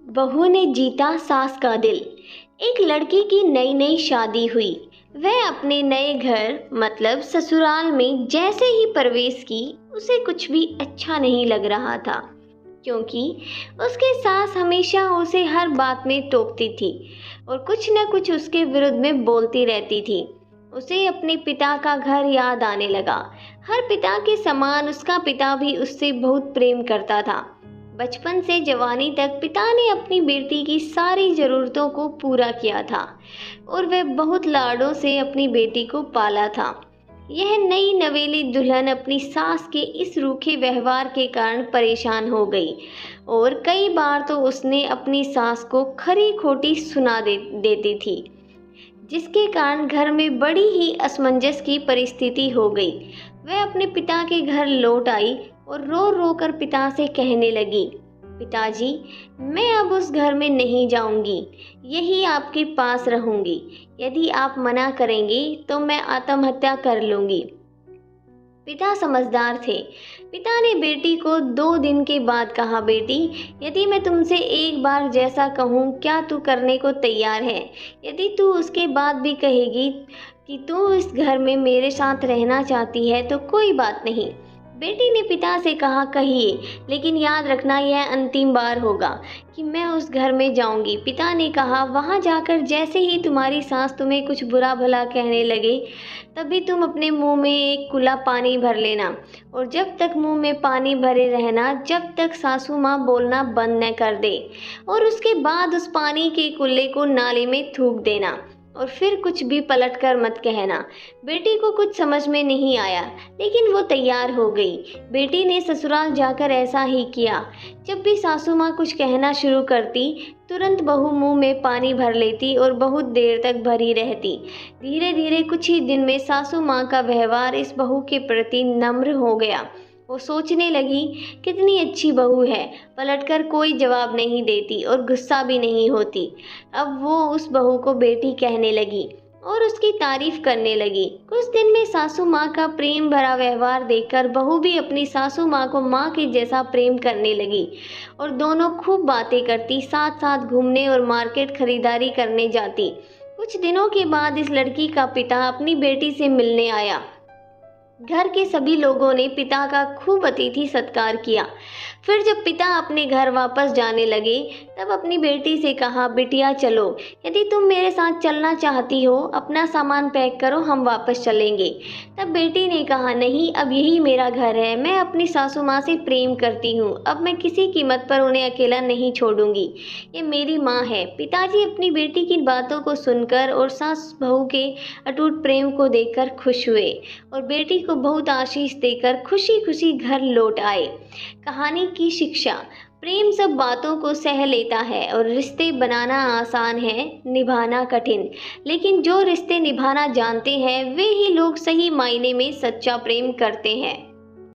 बहू ने जीता सास का दिल। एक लड़की की नई नई शादी हुई। वह अपने नए घर मतलब ससुराल में जैसे ही प्रवेश की, उसे कुछ भी अच्छा नहीं लग रहा था, क्योंकि उसकी सास हमेशा उसे हर बात में टोकती थी और कुछ न कुछ उसके विरुद्ध में बोलती रहती थी। उसे अपने पिता का घर याद आने लगा। हर पिता के समान उसका पिता भी उससे बहुत प्रेम करता था। बचपन से जवानी तक पिता ने अपनी बेटी की सारी ज़रूरतों को पूरा किया था और वह बहुत लाडों से अपनी बेटी को पाला था। यह नई नवेली दुल्हन अपनी सास के इस रूखे व्यवहार के कारण परेशान हो गई और कई बार तो उसने अपनी सास को खरी खोटी सुना देती थी, जिसके कारण घर में बड़ी ही असमंजस की परिस्थिति हो गई। वह अपने पिता के घर लौट आई और रो रो कर पिता से कहने लगी, पिताजी, मैं अब उस घर में नहीं जाऊंगी, यही आपके पास रहूंगी। यदि आप मना करेंगे तो मैं आत्महत्या कर लूंगी। पिता समझदार थे। पिता ने बेटी को 2 दिन के बाद कहा, बेटी, यदि मैं तुमसे एक बार जैसा कहूँ, क्या तू करने को तैयार है? यदि तू उसके बाद भी कहेगी कि तू इस घर में मेरे साथ रहना चाहती है तो कोई बात नहीं। बेटी ने पिता से कहा, कहिए, लेकिन याद रखना यह अंतिम बार होगा कि मैं उस घर में जाऊंगी। पिता ने कहा, वहां जाकर जैसे ही तुम्हारी सास तुम्हें कुछ बुरा भला कहने लगे, तभी तुम अपने मुंह में एक कुल्ला पानी भर लेना और जब तक मुंह में पानी भरे रहना, जब तक सासू माँ बोलना बंद न कर दे, और उसके बाद उस पानी के कुल्ले को नाली में थूक देना और फिर कुछ भी पलट कर मत कहना। बेटी को कुछ समझ में नहीं आया, लेकिन वो तैयार हो गई। बेटी ने ससुराल जाकर ऐसा ही किया। जब भी सासू माँ कुछ कहना शुरू करती, तुरंत बहू मुंह में पानी भर लेती और बहुत देर तक भरी रहती। धीरे धीरे कुछ ही दिन में सासू माँ का व्यवहार इस बहू के प्रति नम्र हो गया। वो सोचने लगी, कितनी अच्छी बहू है, पलटकर कोई जवाब नहीं देती और गुस्सा भी नहीं होती। अब वो उस बहू को बेटी कहने लगी और उसकी तारीफ करने लगी। कुछ दिन में सासू माँ का प्रेम भरा व्यवहार देखकर बहू भी अपनी सासू माँ को माँ के जैसा प्रेम करने लगी और दोनों खूब बातें करती, साथ साथ घूमने और मार्केट खरीदारी करने जाती। कुछ दिनों के बाद इस लड़की का पिता अपनी बेटी से मिलने आया। घर के सभी लोगों ने पिता का खूब अतिथि सत्कार किया। फिर जब पिता अपने घर वापस जाने लगे, तब अपनी बेटी से कहा, बिटिया चलो, यदि तुम मेरे साथ चलना चाहती हो, अपना सामान पैक करो, हम वापस चलेंगे। तब बेटी ने कहा, नहीं, अब यही मेरा घर है, मैं अपनी सासू माँ से प्रेम करती हूँ, अब मैं किसी कीमत पर उन्हें अकेला नहीं छोड़ूंगी, ये मेरी माँ है। पिताजी अपनी बेटी की बातों को सुनकर और सास बहू के अटूट प्रेम को देखकर खुश हुए और बेटी को बहुत आशीष देकर खुशी खुशी घर लौट आए। कहानी की शिक्षा, प्रेम सब बातों को सह लेता है और रिश्ते बनाना आसान है, निभाना कठिन। लेकिन जो रिश्ते निभाना जानते हैं, वे ही लोग सही मायने में सच्चा प्रेम करते हैं।